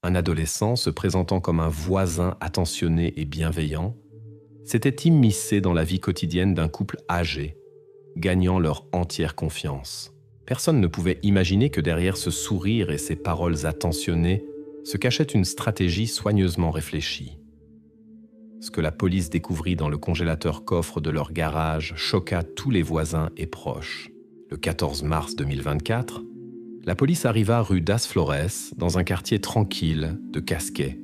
un adolescent se présentant comme un voisin attentionné et bienveillant, s'était immiscé dans la vie quotidienne d'un couple âgé, gagnant leur entière confiance. Personne ne pouvait imaginer que derrière ce sourire et ces paroles attentionnées se cachait une stratégie soigneusement réfléchie. Ce que la police découvrit dans le congélateur-coffre de leur garage choqua tous les voisins et proches. Le 14 mars 2024, la police arriva rue das Flores, dans un quartier tranquille de Casquet,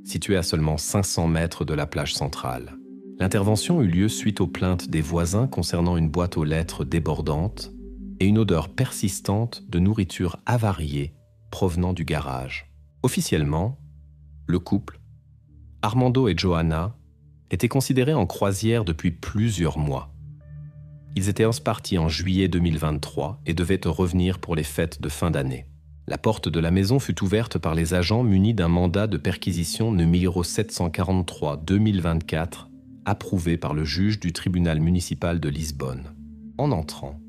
situé à seulement 500 mètres de la plage centrale. L'intervention eut lieu suite aux plaintes des voisins concernant une boîte aux lettres débordante et une odeur persistante de nourriture avariée provenant du garage. Officiellement, le couple, Armando et Johanna, étaient considérés en croisière depuis plusieurs mois. Ils étaient partis en juillet 2023 et devaient revenir pour les fêtes de fin d'année. La porte de la maison fut ouverte par les agents munis d'un mandat de perquisition numéro 743-2024, approuvé par le juge du tribunal municipal de Lisbonne. En entrant,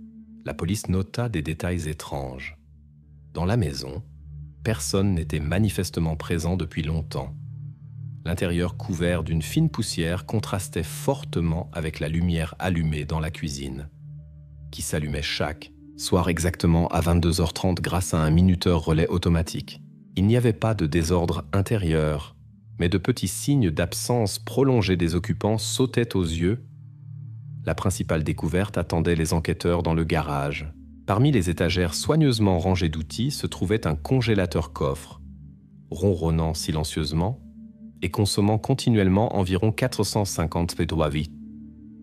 la police nota des détails étranges. Dans la maison, personne n'était manifestement présent depuis longtemps. L'intérieur couvert d'une fine poussière contrastait fortement avec la lumière allumée dans la cuisine, qui s'allumait chaque soir exactement à 22h30 grâce à un minuteur relais automatique. Il n'y avait pas de désordre intérieur, mais de petits signes d'absence prolongée des occupants sautaient aux yeux. La principale découverte attendait les enquêteurs dans le garage. Parmi les étagères soigneusement rangées d'outils se trouvait un congélateur-coffre, ronronnant silencieusement et consommant continuellement environ 450 pédoavis,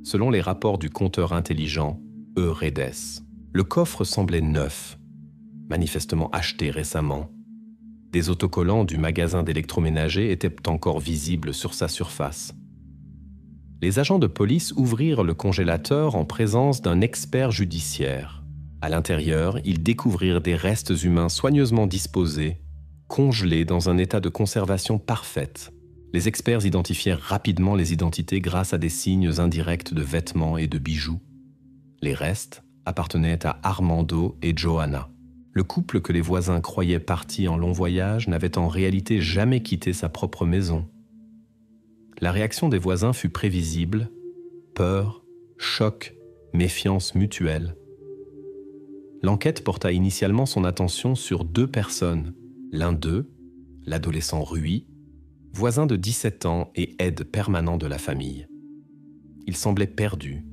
selon les rapports du compteur intelligent Euredes. Le coffre semblait neuf, manifestement acheté récemment. Des autocollants du magasin d'électroménager étaient encore visibles sur sa surface. Les agents de police ouvrirent le congélateur en présence d'un expert judiciaire. À l'intérieur, ils découvrirent des restes humains soigneusement disposés, congelés dans un état de conservation parfaite. Les experts identifièrent rapidement les identités grâce à des signes indirects de vêtements et de bijoux. Les restes appartenaient à Armando et Johanna. Le couple que les voisins croyaient parti en long voyage n'avait en réalité jamais quitté sa propre maison. La réaction des voisins fut prévisible: peur, choc, méfiance mutuelle. L'enquête porta initialement son attention sur deux personnes. L'un d'eux, l'adolescent Rui, voisin de 17 ans et aide permanent de la famille. Il semblait perdu,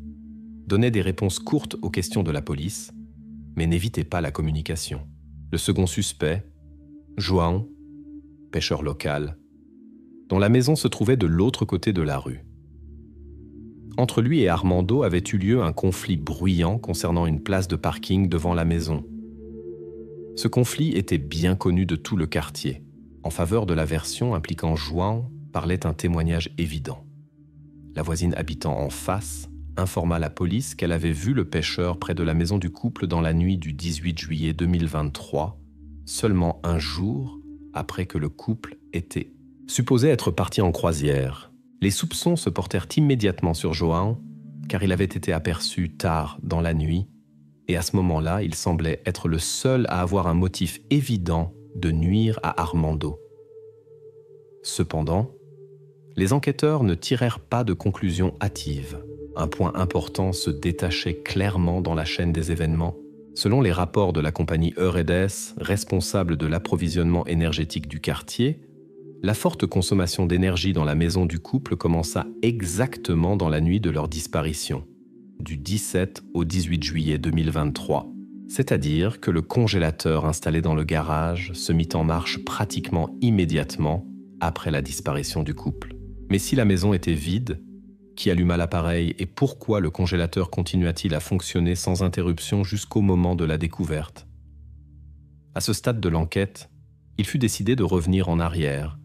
donnait des réponses courtes aux questions de la police, mais n'évitait pas la communication. Le second suspect, João, pêcheur local, dont la maison se trouvait de l'autre côté de la rue. Entre lui et Armando avait eu lieu un conflit bruyant concernant une place de parking devant la maison. Ce conflit était bien connu de tout le quartier. En faveur de la version impliquant João parlait un témoignage évident. La voisine habitant en face informa la police qu'elle avait vu le pêcheur près de la maison du couple dans la nuit du 18 juillet 2023, seulement un jour après que le couple était supposé être parti en croisière. Les soupçons se portèrent immédiatement sur João, car il avait été aperçu tard dans la nuit, et à ce moment-là, il semblait être le seul à avoir un motif évident de nuire à Armando. Cependant, les enquêteurs ne tirèrent pas de conclusions hâtives. Un point important se détachait clairement dans la chaîne des événements. Selon les rapports de la compagnie Euredes, responsable de l'approvisionnement énergétique du quartier, la forte consommation d'énergie dans la maison du couple commença exactement dans la nuit de leur disparition, du 17 au 18 juillet 2023. C'est-à-dire que le congélateur installé dans le garage se mit en marche pratiquement immédiatement après la disparition du couple. Mais si la maison était vide, qui alluma l'appareil et pourquoi le congélateur continua-t-il à fonctionner sans interruption jusqu'au moment de la découverte? À ce stade de l'enquête, il fut décidé de revenir en arrière,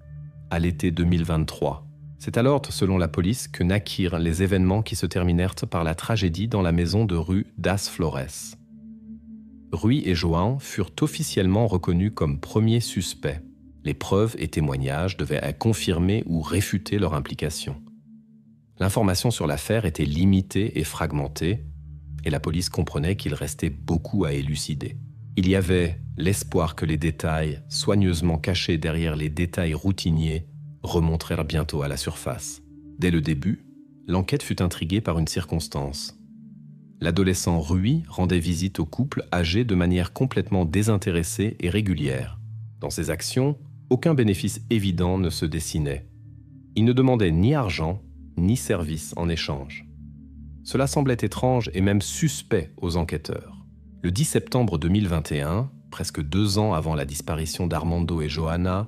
à l'été 2023. C'est alors, selon la police, que naquirent les événements qui se terminèrent par la tragédie dans la maison de rue das Flores. Rui et João furent officiellement reconnus comme premiers suspects. Les preuves et témoignages devaient confirmer ou réfuter leur implication. L'information sur l'affaire était limitée et fragmentée, et la police comprenait qu'il restait beaucoup à élucider. Il y avait l'espoir que les détails, soigneusement cachés derrière les détails routiniers, remontèrent bientôt à la surface. Dès le début, l'enquête fut intriguée par une circonstance. L'adolescent Rui rendait visite au couple âgé de manière complètement désintéressée et régulière. Dans ses actions, aucun bénéfice évident ne se dessinait. Il ne demandait ni argent, ni service en échange. Cela semblait étrange et même suspect aux enquêteurs. Le 10 septembre 2021, presque 2 ans avant la disparition d'Armando et Johanna,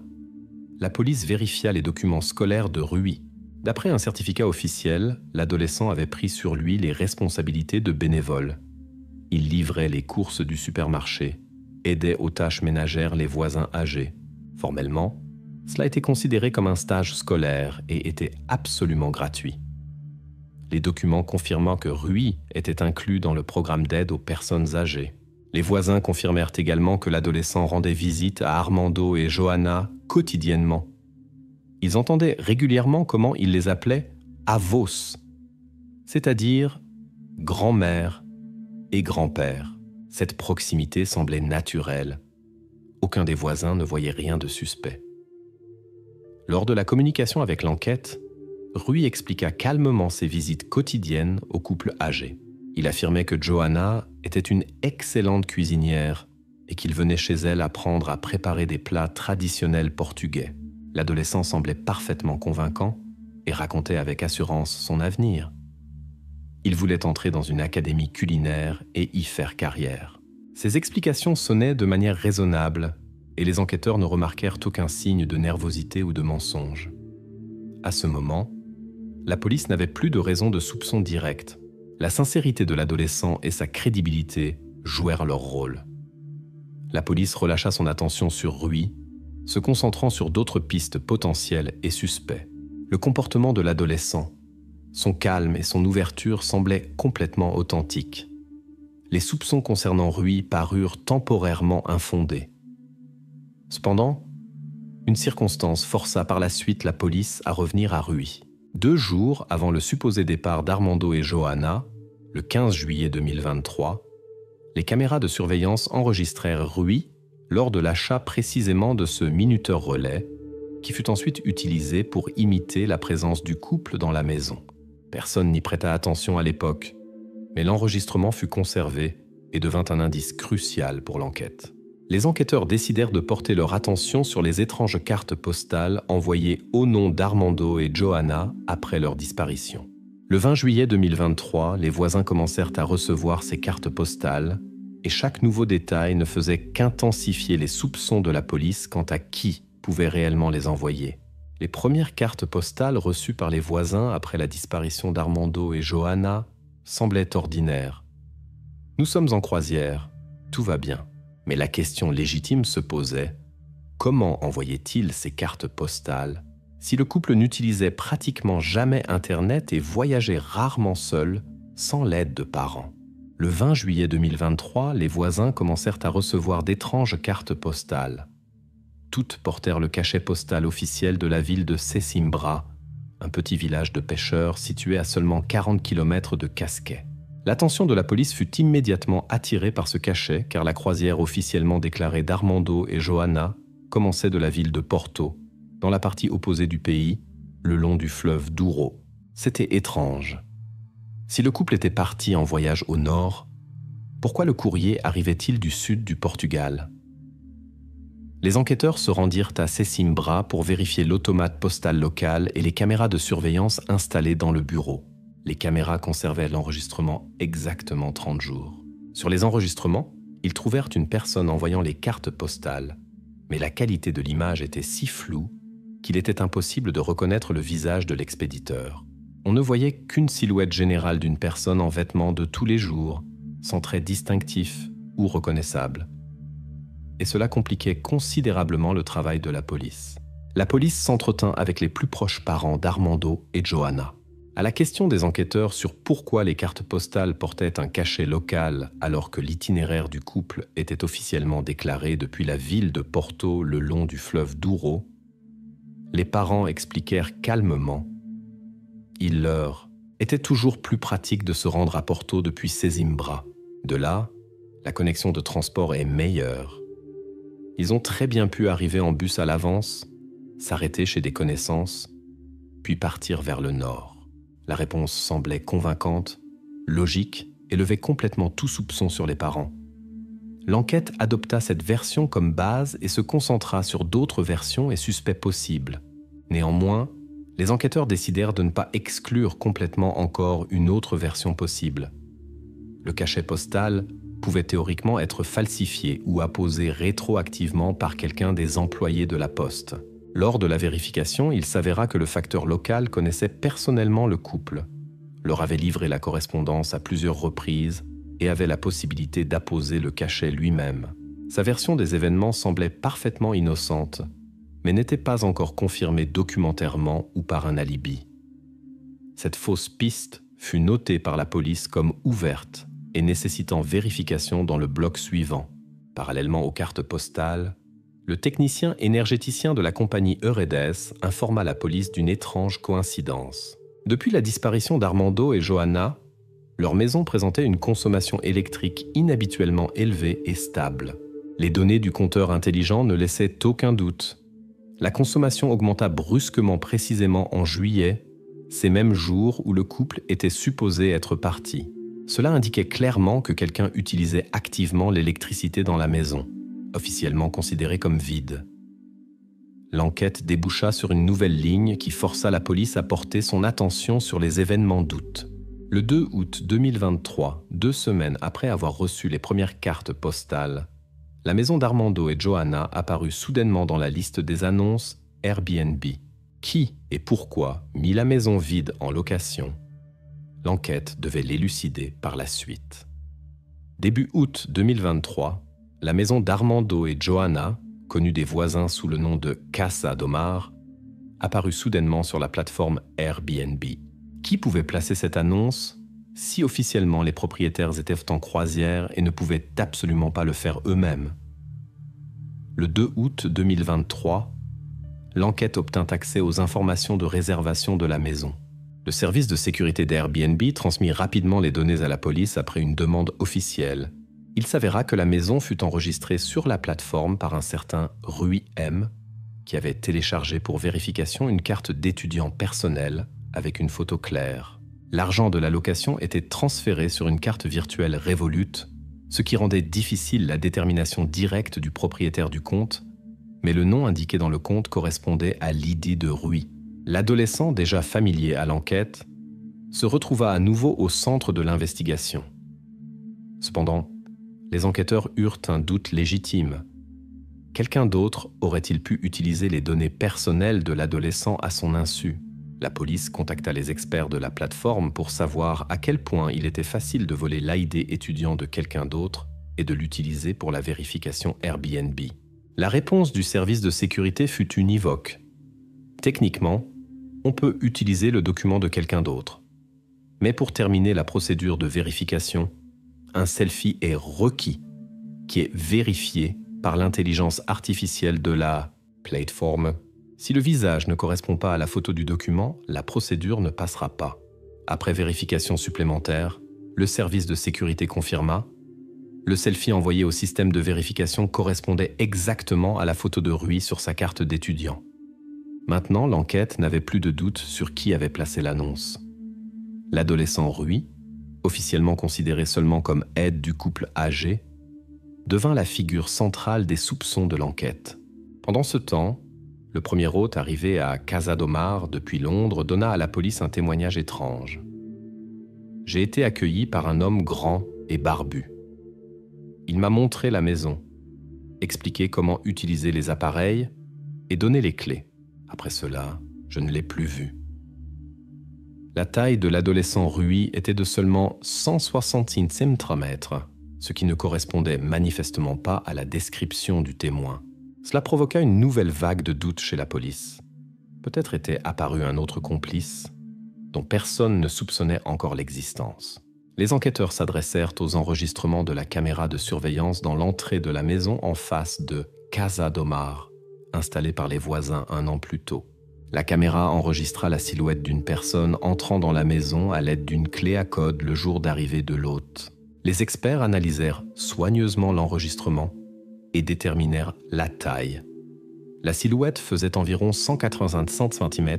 la police vérifia les documents scolaires de Rui. D'après un certificat officiel, l'adolescent avait pris sur lui les responsabilités de bénévole. Il livrait les courses du supermarché, aidait aux tâches ménagères les voisins âgés. Formellement, cela était considéré comme un stage scolaire et était absolument gratuit. Les documents confirmant que Rui était inclus dans le programme d'aide aux personnes âgées. Les voisins confirmèrent également que l'adolescent rendait visite à Armando et Johanna quotidiennement. Ils entendaient régulièrement comment il les appelait « avos », c'est-à-dire « grand-mère » et « grand-père ». Cette proximité semblait naturelle. Aucun des voisins ne voyait rien de suspect. Lors de la communication avec l'enquête, Rui expliqua calmement ses visites quotidiennes au couple âgé. Il affirmait que Johanna était une excellente cuisinière et qu'il venait chez elle apprendre à préparer des plats traditionnels portugais. L'adolescent semblait parfaitement convaincant et racontait avec assurance son avenir. Il voulait entrer dans une académie culinaire et y faire carrière. Ses explications sonnaient de manière raisonnable et les enquêteurs ne remarquèrent aucun signe de nervosité ou de mensonge. À ce moment, la police n'avait plus de raison de soupçon direct. La sincérité de l'adolescent et sa crédibilité jouèrent leur rôle. La police relâcha son attention sur Rui, se concentrant sur d'autres pistes potentielles et suspects. Le comportement de l'adolescent, son calme et son ouverture semblaient complètement authentiques. Les soupçons concernant Rui parurent temporairement infondés. Cependant, une circonstance força par la suite la police à revenir à Rui. 2 jours avant le supposé départ d'Armando et Johanna, le 15 juillet 2023, les caméras de surveillance enregistrèrent Rui lors de l'achat précisément de ce minuteur relais qui fut ensuite utilisé pour imiter la présence du couple dans la maison. Personne n'y prêta attention à l'époque, mais l'enregistrement fut conservé et devint un indice crucial pour l'enquête. Les enquêteurs décidèrent de porter leur attention sur les étranges cartes postales envoyées au nom d'Armando et Johanna après leur disparition. Le 20 juillet 2023, les voisins commencèrent à recevoir ces cartes postales et chaque nouveau détail ne faisait qu'intensifier les soupçons de la police quant à qui pouvait réellement les envoyer. Les premières cartes postales reçues par les voisins après la disparition d'Armando et Johanna semblaient ordinaires. Nous sommes en croisière, tout va bien. Mais la question légitime se posait, comment envoyait-il ces cartes postales si le couple n'utilisait pratiquement jamais Internet et voyageait rarement seul, sans l'aide de parents? Le 20 juillet 2023, les voisins commencèrent à recevoir d'étranges cartes postales. Toutes portèrent le cachet postal officiel de la ville de Sesimbra, un petit village de pêcheurs situé à seulement 40 km de Casquet. L'attention de la police fut immédiatement attirée par ce cachet car la croisière officiellement déclarée d'Armando et Johanna commençait de la ville de Porto, dans la partie opposée du pays, le long du fleuve Douro. C'était étrange. Si le couple était parti en voyage au nord, pourquoi le courrier arrivait-il du sud du Portugal? Les enquêteurs se rendirent à Sesimbra pour vérifier l'automate postal local et les caméras de surveillance installées dans le bureau. Les caméras conservaient l'enregistrement exactement 30 jours. Sur les enregistrements, ils trouvèrent une personne envoyant les cartes postales, mais la qualité de l'image était si floue qu'il était impossible de reconnaître le visage de l'expéditeur. On ne voyait qu'une silhouette générale d'une personne en vêtements de tous les jours, sans traits distinctifs ou reconnaissables. Et cela compliquait considérablement le travail de la police. La police s'entretint avec les plus proches parents d'Armando et Johanna. À la question des enquêteurs sur pourquoi les cartes postales portaient un cachet local alors que l'itinéraire du couple était officiellement déclaré depuis la ville de Porto le long du fleuve Douro, les parents expliquèrent calmement. Il leur était toujours plus pratique de se rendre à Porto depuis Sesimbra. De là, la connexion de transport est meilleure Ils ont très bien pu arriver en bus à l'avance, s'arrêter chez des connaissances, puis partir vers le nord. La réponse semblait convaincante, logique et levait complètement tout soupçon sur les parents. L'enquête adopta cette version comme base et se concentra sur d'autres versions et suspects possibles. Néanmoins, les enquêteurs décidèrent de ne pas exclure complètement encore une autre version possible. Le cachet postal pouvait théoriquement être falsifié ou apposé rétroactivement par quelqu'un des employés de la Poste. Lors de la vérification, il s'avéra que le facteur local connaissait personnellement le couple, leur avait livré la correspondance à plusieurs reprises et avait la possibilité d'apposer le cachet lui-même. Sa version des événements semblait parfaitement innocente, mais n'était pas encore confirmée documentairement ou par un alibi. Cette fausse piste fut notée par la police comme ouverte et nécessitant vérification dans le bloc suivant. Parallèlement aux cartes postales, le technicien énergéticien de la compagnie Euredes informa la police d'une étrange coïncidence. Depuis la disparition d'Armando et Johanna, leur maison présentait une consommation électrique inhabituellement élevée et stable. Les données du compteur intelligent ne laissaient aucun doute. La consommation augmenta brusquement précisément en juillet, ces mêmes jours où le couple était supposé être parti. Cela indiquait clairement que quelqu'un utilisait activement l'électricité dans la maison, officiellement considérée comme vide. L'enquête déboucha sur une nouvelle ligne qui força la police à porter son attention sur les événements d'août. Le 2 août 2023, 2 semaines après avoir reçu les premières cartes postales, la maison d'Armando et Johanna apparut soudainement dans la liste des annonces Airbnb. Qui et pourquoi mit la maison vide en location? L'enquête devait l'élucider par la suite. Début août 2023, la maison d'Armando et Johanna, connue des voisins sous le nom de Casa d'Omar, apparut soudainement sur la plateforme Airbnb. Qui pouvait placer cette annonce si officiellement les propriétaires étaient en croisière et ne pouvaient absolument pas le faire eux-mêmes? Le 2 août 2023, l'enquête obtint accès aux informations de réservation de la maison. Le service de sécurité d'Airbnb transmit rapidement les données à la police après une demande officielle. Il s'avéra que la maison fut enregistrée sur la plateforme par un certain Rui M, qui avait téléchargé pour vérification une carte d'étudiant personnel avec une photo claire. L'argent de la location était transféré sur une carte virtuelle Revolut, ce qui rendait difficile la détermination directe du propriétaire du compte, mais le nom indiqué dans le compte correspondait à l'idée de Rui. L'adolescent, déjà familier à l'enquête, se retrouva à nouveau au centre de l'investigation. Cependant, les enquêteurs eurent un doute légitime. Quelqu'un d'autre aurait-il pu utiliser les données personnelles de l'adolescent à son insu? La police contacta les experts de la plateforme pour savoir à quel point il était facile de voler l'ID étudiant de quelqu'un d'autre et de l'utiliser pour la vérification Airbnb. La réponse du service de sécurité fut univoque. Techniquement, on peut utiliser le document de quelqu'un d'autre. Mais pour terminer la procédure de vérification, un selfie est requis, qui est vérifié par l'intelligence artificielle de la plateforme. Si le visage ne correspond pas à la photo du document, la procédure ne passera pas. Après vérification supplémentaire, le service de sécurité confirma. Le selfie envoyé au système de vérification correspondait exactement à la photo de Rui sur sa carte d'étudiant. Maintenant, l'enquête n'avait plus de doute sur qui avait placé l'annonce. L'adolescent Rui, officiellement considéré seulement comme aide du couple âgé, devint la figure centrale des soupçons de l'enquête. Pendant ce temps, le premier hôte arrivé à Casa d'Omar depuis Londres donna à la police un témoignage étrange. « J'ai été accueilli par un homme grand et barbu. Il m'a montré la maison, expliqué comment utiliser les appareils et donné les clés. Après cela, je ne l'ai plus vu. » La taille de l'adolescent Rui était de seulement 160 cm, ce qui ne correspondait manifestement pas à la description du témoin. Cela provoqua une nouvelle vague de doutes chez la police. Peut-être était apparu un autre complice, dont personne ne soupçonnait encore l'existence. Les enquêteurs s'adressèrent aux enregistrements de la caméra de surveillance dans l'entrée de la maison en face de Casa d'Omar, installée par les voisins un an plus tôt. La caméra enregistra la silhouette d'une personne entrant dans la maison à l'aide d'une clé à code le jour d'arrivée de l'hôte. Les experts analysèrent soigneusement l'enregistrement et déterminèrent la taille. La silhouette faisait environ 185 cm,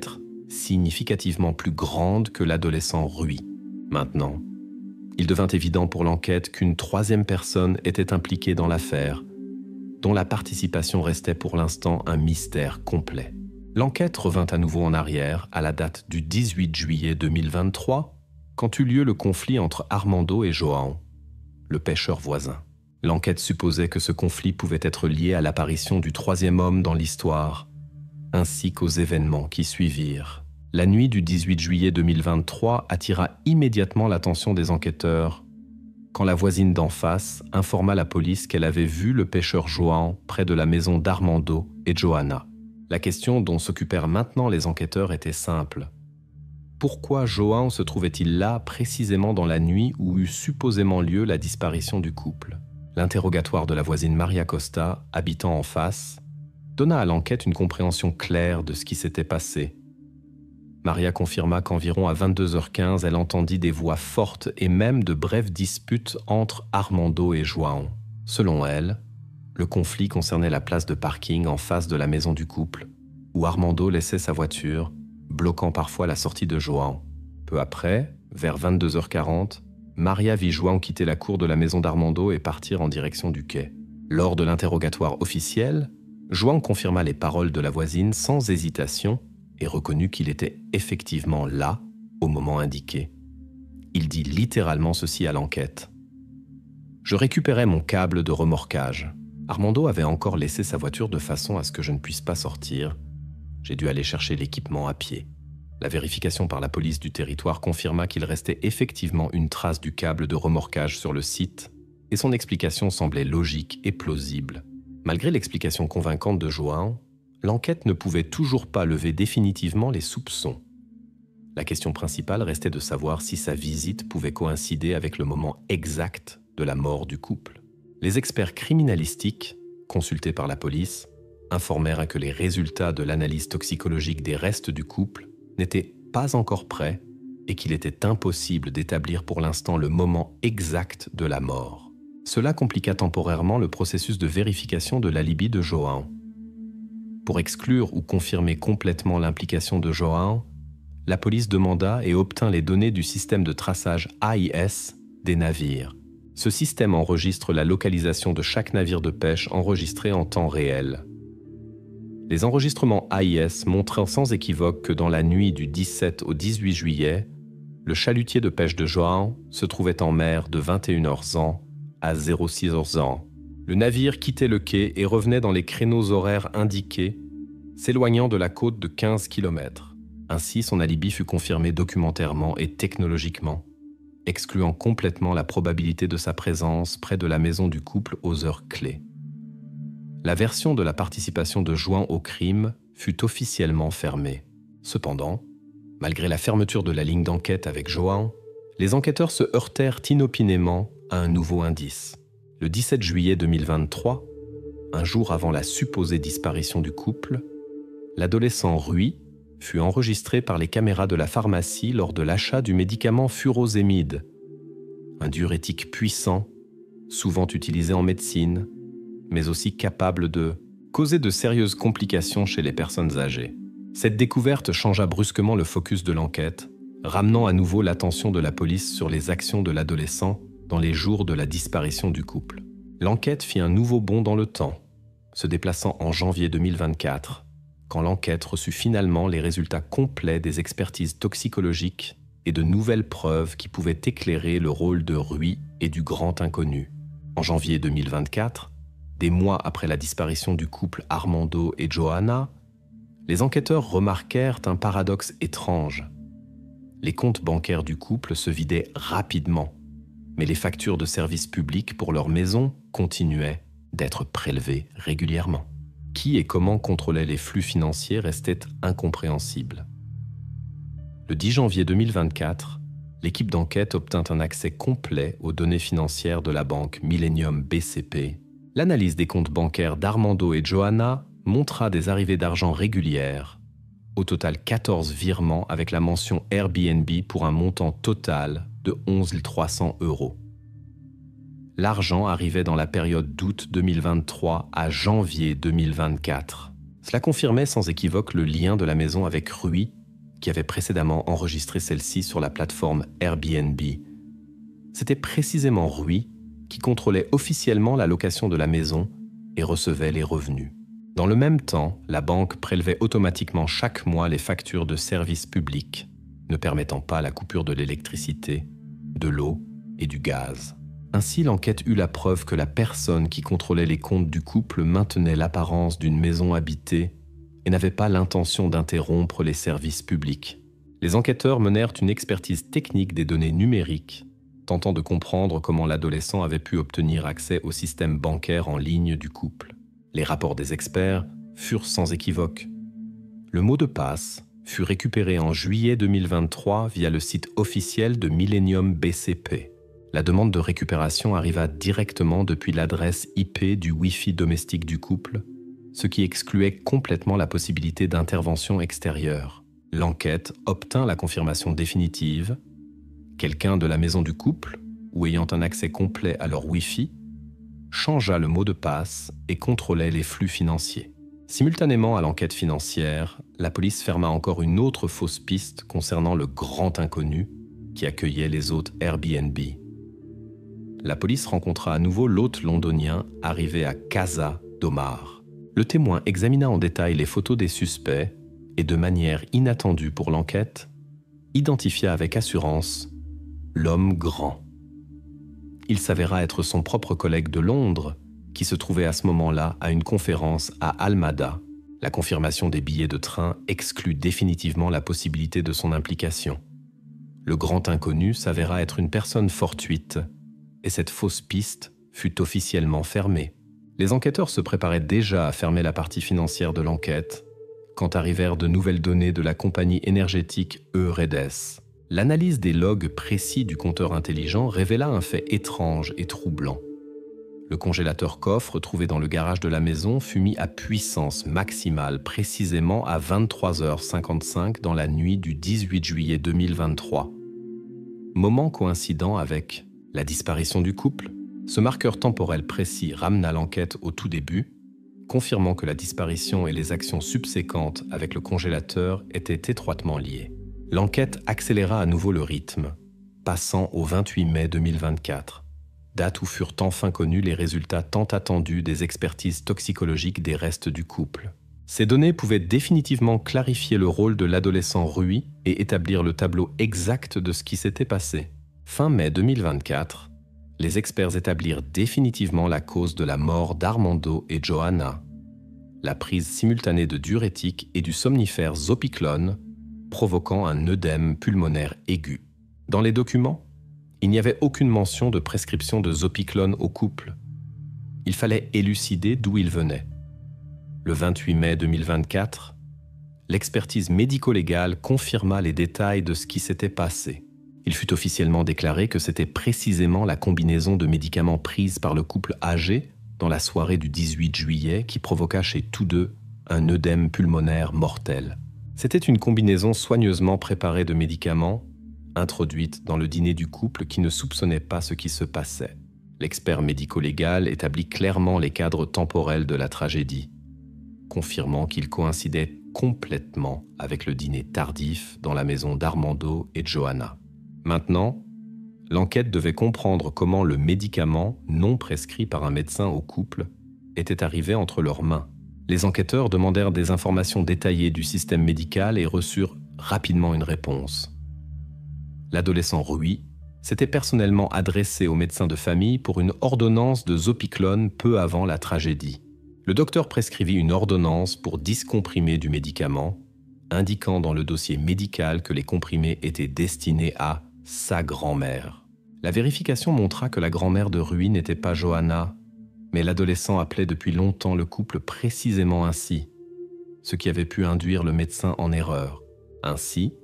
significativement plus grande que l'adolescent Rui. Maintenant, il devint évident pour l'enquête qu'une troisième personne était impliquée dans l'affaire, dont la participation restait pour l'instant un mystère complet. L'enquête revint à nouveau en arrière à la date du 18 juillet 2023, quand eut lieu le conflit entre Armando et João, le pêcheur voisin. L'enquête supposait que ce conflit pouvait être lié à l'apparition du troisième homme dans l'histoire, ainsi qu'aux événements qui suivirent. La nuit du 18 juillet 2023 attira immédiatement l'attention des enquêteurs quand la voisine d'en face informa la police qu'elle avait vu le pêcheur João près de la maison d'Armando et Joana. La question dont s'occupèrent maintenant les enquêteurs était simple. Pourquoi João se trouvait-il là précisément dans la nuit où eut supposément lieu la disparition du couple? L'interrogatoire de la voisine Maria Costa, habitant en face, donna à l'enquête une compréhension claire de ce qui s'était passé. Maria confirma qu'environ à 22h15, elle entendit des voix fortes et même de brèves disputes entre Armando et João. Selon elle, le conflit concernait la place de parking en face de la maison du couple, où Armando laissait sa voiture, bloquant parfois la sortie de João. Peu après, vers 22h40, Maria vit João quitter la cour de la maison d'Armando et partir en direction du quai. Lors de l'interrogatoire officiel, João confirma les paroles de la voisine sans hésitation et reconnut qu'il était effectivement là au moment indiqué. Il dit littéralement ceci à l'enquête. « Je récupérais mon câble de remorquage. Armando avait encore laissé sa voiture de façon à ce que je ne puisse pas sortir. J'ai dû aller chercher l'équipement à pied. La vérification par la police du territoire confirma qu'il restait effectivement une trace du câble de remorquage sur le site et son explication semblait logique et plausible. Malgré l'explication convaincante de João, l'enquête ne pouvait toujours pas lever définitivement les soupçons. La question principale restait de savoir si sa visite pouvait coïncider avec le moment exact de la mort du couple. Les experts criminalistiques, consultés par la police, informèrent que les résultats de l'analyse toxicologique des restes du couple n'étaient pas encore prêts et qu'il était impossible d'établir pour l'instant le moment exact de la mort. Cela compliqua temporairement le processus de vérification de l'alibi de João. Pour exclure ou confirmer complètement l'implication de João, la police demanda et obtint les données du système de traçage AIS des navires. Ce système enregistre la localisation de chaque navire de pêche enregistré en temps réel. Les enregistrements AIS montrent sans équivoque que dans la nuit du 17 au 18 juillet, le chalutier de pêche de João se trouvait en mer de 21h ans à 06h. Le navire quittait le quai et revenait dans les créneaux horaires indiqués, s'éloignant de la côte de 15 km. Ainsi, son alibi fut confirmé documentairement et technologiquement, excluant complètement la probabilité de sa présence près de la maison du couple aux heures clés. La version de la participation de João au crime fut officiellement fermée. Cependant, malgré la fermeture de la ligne d'enquête avec João, les enquêteurs se heurtèrent inopinément à un nouveau indice. Le 17 juillet 2023, un jour avant la supposée disparition du couple, l'adolescent Rui fut enregistré par les caméras de la pharmacie lors de l'achat du médicament furosémide, un diurétique puissant, souvent utilisé en médecine, mais aussi capable de causer de sérieuses complications chez les personnes âgées. Cette découverte changea brusquement le focus de l'enquête, ramenant à nouveau l'attention de la police sur les actions de l'adolescent dans les jours de la disparition du couple. L'enquête fit un nouveau bond dans le temps, se déplaçant en janvier 2024, quand l'enquête reçut finalement les résultats complets des expertises toxicologiques et de nouvelles preuves qui pouvaient éclairer le rôle de Rui et du grand inconnu. En janvier 2024, des mois après la disparition du couple Armando et Joana, les enquêteurs remarquèrent un paradoxe étrange. Les comptes bancaires du couple se vidaient rapidement, mais les factures de services publics pour leur maison continuaient d'être prélevées régulièrement. Qui et comment contrôlait les flux financiers restait incompréhensible. Le 10 janvier 2024, l'équipe d'enquête obtint un accès complet aux données financières de la banque Millennium BCP. L'analyse des comptes bancaires d'Armando et Joana montra des arrivées d'argent régulières, au total 14 virements avec la mention Airbnb pour un montant total de 11 300 €. l'argent arrivait dans la période d'août 2023 à janvier 2024. Cela confirmait sans équivoque le lien de la maison avec Rui, qui avait précédemment enregistré celle-ci sur la plateforme Airbnb. C'était précisément Rui qui contrôlait officiellement la location de la maison et recevait les revenus. Dans le même temps, la banque prélevait automatiquement chaque mois les factures de services publics, ne permettant pas la coupure de l'électricité, de l'eau et du gaz. Ainsi, l'enquête eut la preuve que la personne qui contrôlait les comptes du couple maintenait l'apparence d'une maison habitée et n'avait pas l'intention d'interrompre les services publics. Les enquêteurs menèrent une expertise technique des données numériques, tentant de comprendre comment l'adolescent avait pu obtenir accès au système bancaire en ligne du couple. Les rapports des experts furent sans équivoque. Le mot de passe fut récupéré en juillet 2023 via le site officiel de Millennium BCP. La demande de récupération arriva directement depuis l'adresse IP du Wi-Fi domestique du couple, ce qui excluait complètement la possibilité d'intervention extérieure. L'enquête obtint la confirmation définitive. Quelqu'un de la maison du couple, ou ayant un accès complet à leur Wi-Fi, changea le mot de passe et contrôlait les flux financiers. Simultanément à l'enquête financière, la police ferma encore une autre fausse piste concernant le grand inconnu qui accueillait les hôtes Airbnb. La police rencontra à nouveau l'hôte londonien arrivé à Casa d'Omar. Le témoin examina en détail les photos des suspects et, de manière inattendue pour l'enquête, identifia avec assurance l'homme grand. Il s'avéra être son propre collègue de Londres qui se trouvait à ce moment-là à une conférence à Almada. La confirmation des billets de train exclut définitivement la possibilité de son implication. Le grand inconnu s'avéra être une personne fortuite et cette fausse piste fut officiellement fermée. Les enquêteurs se préparaient déjà à fermer la partie financière de l'enquête quand arrivèrent de nouvelles données de la compagnie énergétique Euredes. L'analyse des logs précis du compteur intelligent révéla un fait étrange et troublant. Le congélateur coffre trouvé dans le garage de la maison fut mis à puissance maximale précisément à 23h55 dans la nuit du 18 juillet 2023. Moment coïncident avec la disparition du couple, ce marqueur temporel précis ramena l'enquête au tout début, confirmant que la disparition et les actions subséquentes avec le congélateur étaient étroitement liées. L'enquête accéléra à nouveau le rythme, passant au 28 mai 2024, date où furent enfin connus les résultats tant attendus des expertises toxicologiques des restes du couple. Ces données pouvaient définitivement clarifier le rôle de l'adolescent Rui et établir le tableau exact de ce qui s'était passé. Fin mai 2024, les experts établirent définitivement la cause de la mort d'Armando et Johanna, la prise simultanée de diurétiques et du somnifère Zopiclone, provoquant un œdème pulmonaire aigu. Dans les documents, il n'y avait aucune mention de prescription de Zopiclone au couple. Il fallait élucider d'où il venait. Le 28 mai 2024, l'expertise médico-légale confirma les détails de ce qui s'était passé. Il fut officiellement déclaré que c'était précisément la combinaison de médicaments prise par le couple âgé dans la soirée du 18 juillet qui provoqua chez tous deux un œdème pulmonaire mortel. C'était une combinaison soigneusement préparée de médicaments, introduite dans le dîner du couple qui ne soupçonnait pas ce qui se passait. L'expert médico-légal établit clairement les cadres temporels de la tragédie, confirmant qu'il coïncidait complètement avec le dîner tardif dans la maison d'Armando et Johanna. Maintenant, l'enquête devait comprendre comment le médicament, non prescrit par un médecin au couple, était arrivé entre leurs mains. Les enquêteurs demandèrent des informations détaillées du système médical et reçurent rapidement une réponse. L'adolescent Rui s'était personnellement adressé au médecin de famille pour une ordonnance de Zopiclone peu avant la tragédie. Le docteur prescrivit une ordonnance pour 10 comprimés du médicament, indiquant dans le dossier médical que les comprimés étaient destinés à sa grand-mère. La vérification montra que la grand-mère de Rui n'était pas Johanna, mais l'adolescent appelait depuis longtemps le couple précisément ainsi, ce qui avait pu induire le médecin en erreur. Ainsi,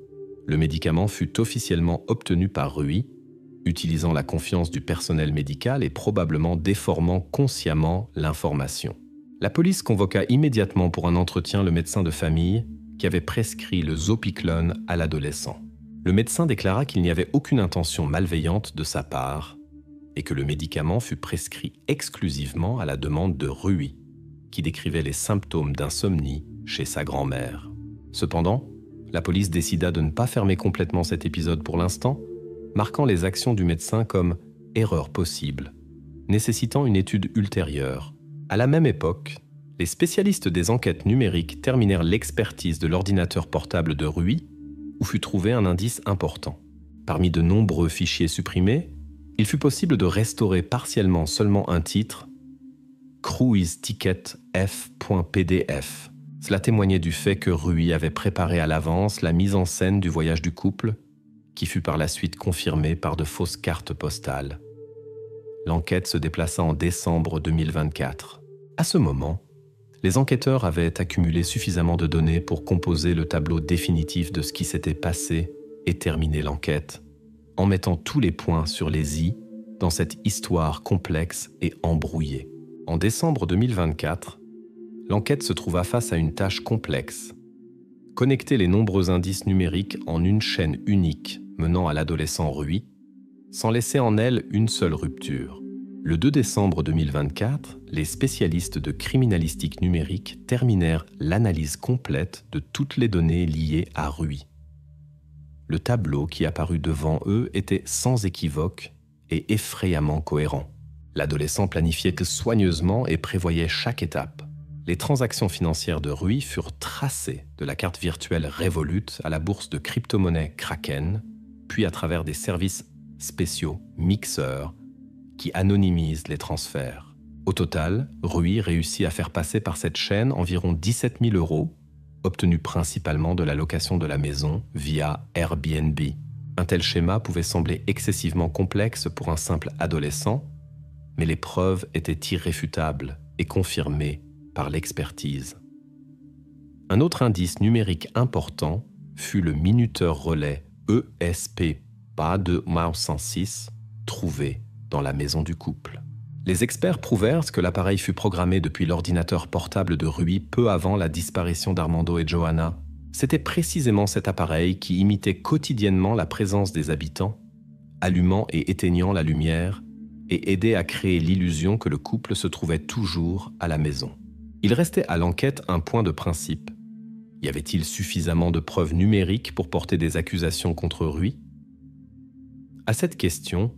le médicament fut officiellement obtenu par Rui, utilisant la confiance du personnel médical et probablement déformant consciemment l'information. La police convoqua immédiatement pour un entretien le médecin de famille qui avait prescrit le Zopiclone à l'adolescent. Le médecin déclara qu'il n'y avait aucune intention malveillante de sa part et que le médicament fut prescrit exclusivement à la demande de Rui, qui décrivait les symptômes d'insomnie chez sa grand-mère. Cependant, la police décida de ne pas fermer complètement cet épisode pour l'instant, marquant les actions du médecin comme « erreur possible », nécessitant une étude ultérieure. À la même époque, les spécialistes des enquêtes numériques terminèrent l'expertise de l'ordinateur portable de Rui, où fut trouvé un indice important. Parmi de nombreux fichiers supprimés, il fut possible de restaurer partiellement seulement un titre, cruiseticketf.pdf. Cela témoignait du fait que Rui avait préparé à l'avance la mise en scène du voyage du couple, qui fut par la suite confirmée par de fausses cartes postales. L'enquête se déplaça en décembre 2024. À ce moment, les enquêteurs avaient accumulé suffisamment de données pour composer le tableau définitif de ce qui s'était passé et terminer l'enquête, en mettant tous les points sur les i dans cette histoire complexe et embrouillée. En décembre 2024, l'enquête se trouva face à une tâche complexe. Connecter les nombreux indices numériques en une chaîne unique menant à l'adolescent Rui, sans laisser en elle une seule rupture. Le 2 décembre 2024, les spécialistes de criminalistique numérique terminèrent l'analyse complète de toutes les données liées à Rui. Le tableau qui apparut devant eux était sans équivoque et effrayamment cohérent. L'adolescent planifiait soigneusement et prévoyait chaque étape. Les transactions financières de Rui furent tracées de la carte virtuelle Revolut à la bourse de crypto-monnaie Kraken, puis à travers des services spéciaux Mixer qui anonymisent les transferts. Au total, Rui réussit à faire passer par cette chaîne environ 17 000 €, obtenus principalement de la location de la maison via Airbnb. Un tel schéma pouvait sembler excessivement complexe pour un simple adolescent, mais les preuves étaient irréfutables et confirmées par l'expertise. Un autre indice numérique important fut le minuteur relais ESP-PA2-106 trouvé dans la maison du couple. Les experts prouvèrent que l'appareil fut programmé depuis l'ordinateur portable de Rui peu avant la disparition d'Armando et Johanna. C'était précisément cet appareil qui imitait quotidiennement la présence des habitants, allumant et éteignant la lumière et aidait à créer l'illusion que le couple se trouvait toujours à la maison. Il restait à l'enquête un point de principe. Y avait-il suffisamment de preuves numériques pour porter des accusations contre Rui ? À cette question,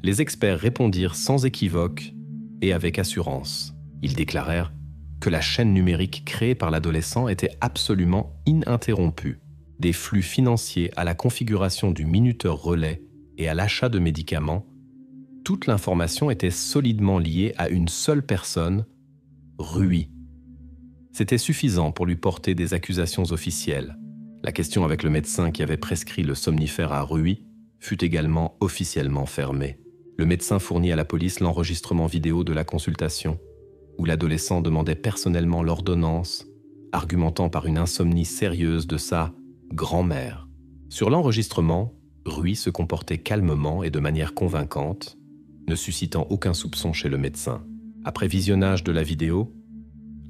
les experts répondirent sans équivoque et avec assurance. Ils déclarèrent que la chaîne numérique créée par l'adolescent était absolument ininterrompue. Des flux financiers à la configuration du minuteur relais et à l'achat de médicaments, toute l'information était solidement liée à une seule personne, Rui. C'était suffisant pour lui porter des accusations officielles. La question avec le médecin qui avait prescrit le somnifère à Rui fut également officiellement fermée. Le médecin fournit à la police l'enregistrement vidéo de la consultation, où l'adolescent demandait personnellement l'ordonnance, argumentant par une insomnie sérieuse de sa grand-mère. Sur l'enregistrement, Rui se comportait calmement et de manière convaincante, ne suscitant aucun soupçon chez le médecin. Après visionnage de la vidéo,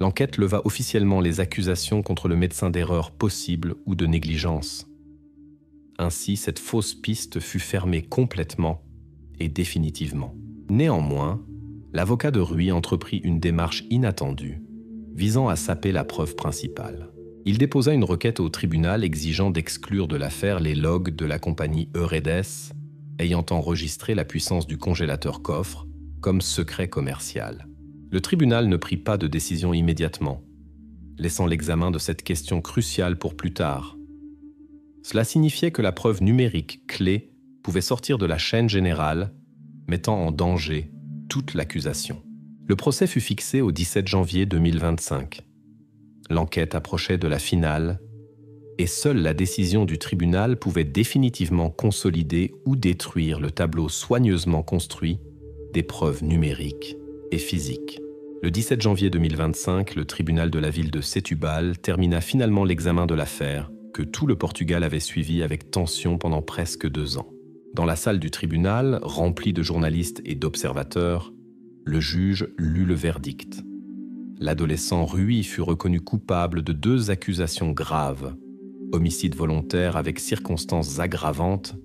l'enquête leva officiellement les accusations contre le médecin d'erreur possible ou de négligence. Ainsi, cette fausse piste fut fermée complètement et définitivement. Néanmoins, l'avocat de Rui entreprit une démarche inattendue, visant à saper la preuve principale. Il déposa une requête au tribunal exigeant d'exclure de l'affaire les logs de la compagnie Euredes, ayant enregistré la puissance du congélateur coffre comme secret commercial. Le tribunal ne prit pas de décision immédiatement, laissant l'examen de cette question cruciale pour plus tard. Cela signifiait que la preuve numérique clé pouvait sortir de la chaîne générale, mettant en danger toute l'accusation. Le procès fut fixé au 17 janvier 2025. L'enquête approchait de la finale et seule la décision du tribunal pouvait définitivement consolider ou détruire le tableau soigneusement construit des preuves numériques et physiques. Le 17 janvier 2025, le tribunal de la ville de Setúbal termina finalement l'examen de l'affaire que tout le Portugal avait suivi avec tension pendant presque 2 ans. Dans la salle du tribunal, remplie de journalistes et d'observateurs, le juge lut le verdict. L'adolescent Rui fut reconnu coupable de 2 accusations graves, homicide volontaire avec circonstances aggravantes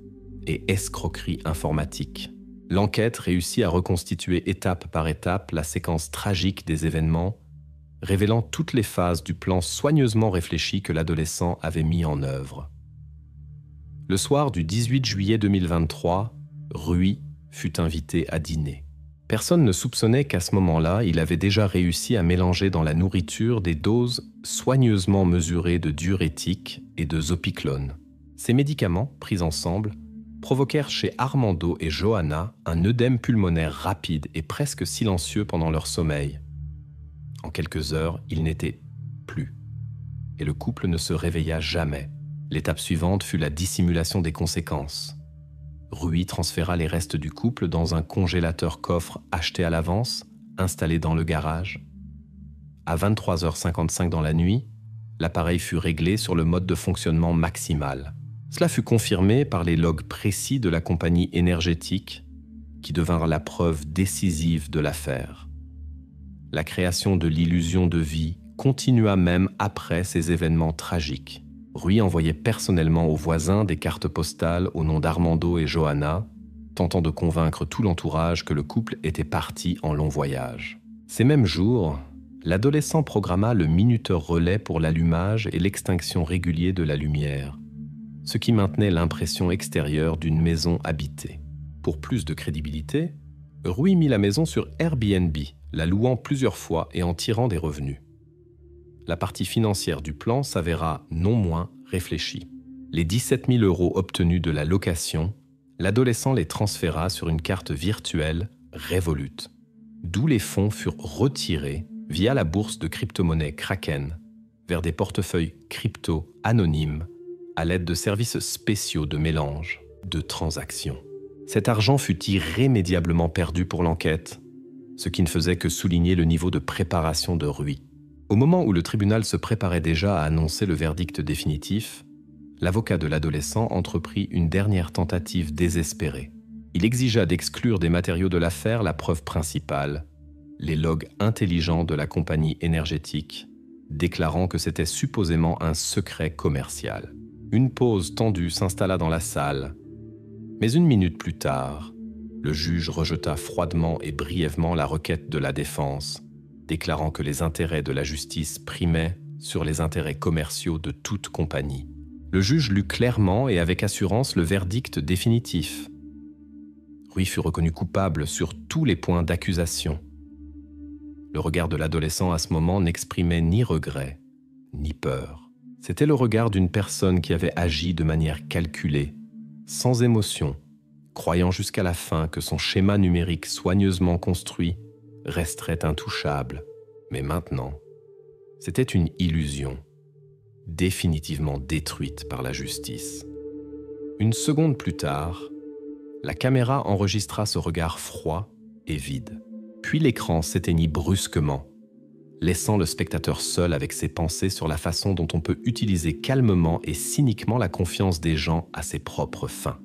et escroquerie informatique. L'enquête réussit à reconstituer étape par étape la séquence tragique des événements, révélant toutes les phases du plan soigneusement réfléchi que l'adolescent avait mis en œuvre. Le soir du 18 juillet 2023, Rui fut invité à dîner. Personne ne soupçonnait qu'à ce moment-là, il avait déjà réussi à mélanger dans la nourriture des doses soigneusement mesurées de diurétiques et de zopiclone. Ces médicaments, pris ensemble, provoquèrent chez Armando et Johanna un œdème pulmonaire rapide et presque silencieux pendant leur sommeil. En quelques heures, il n'était plus. Et le couple ne se réveilla jamais. L'étape suivante fut la dissimulation des conséquences. Rui transféra les restes du couple dans un congélateur-coffre acheté à l'avance, installé dans le garage. À 23h55 dans la nuit, l'appareil fut réglé sur le mode de fonctionnement maximal. Cela fut confirmé par les logs précis de la compagnie énergétique qui devinrent la preuve décisive de l'affaire. La création de l'illusion de vie continua même après ces événements tragiques. Rui envoyait personnellement aux voisins des cartes postales au nom d'Armando et Johanna, tentant de convaincre tout l'entourage que le couple était parti en long voyage. Ces mêmes jours, l'adolescent programma le minuteur relais pour l'allumage et l'extinction régulier de la lumière, ce qui maintenait l'impression extérieure d'une maison habitée. Pour plus de crédibilité, Rui mit la maison sur Airbnb, la louant plusieurs fois et en tirant des revenus. La partie financière du plan s'avéra non moins réfléchie. Les 17 000 € obtenus de la location, l'adolescent les transféra sur une carte virtuelle Revolut, d'où les fonds furent retirés via la bourse de crypto-monnaie Kraken vers des portefeuilles crypto anonymes à l'aide de services spéciaux de mélange de transactions. Cet argent fut irrémédiablement perdu pour l'enquête, ce qui ne faisait que souligner le niveau de préparation de Rui. Au moment où le tribunal se préparait déjà à annoncer le verdict définitif, l'avocat de l'adolescent entreprit une dernière tentative désespérée. Il exigea d'exclure des matériaux de l'affaire la preuve principale, les logs intelligents de la compagnie énergétique, déclarant que c'était supposément un secret commercial. Une pause tendue s'installa dans la salle, mais une minute plus tard, le juge rejeta froidement et brièvement la requête de la défense, déclarant que les intérêts de la justice primaient sur les intérêts commerciaux de toute compagnie. Le juge lut clairement et avec assurance le verdict définitif. Rui fut reconnu coupable sur tous les points d'accusation. Le regard de l'adolescent à ce moment n'exprimait ni regret, ni peur. C'était le regard d'une personne qui avait agi de manière calculée, sans émotion, croyant jusqu'à la fin que son schéma numérique soigneusement construit resterait intouchable. Mais maintenant, c'était une illusion, définitivement détruite par la justice. Une seconde plus tard, la caméra enregistra ce regard froid et vide. Puis l'écran s'éteignit brusquement, laissant le spectateur seul avec ses pensées sur la façon dont on peut utiliser calmement et cyniquement la confiance des gens à ses propres fins.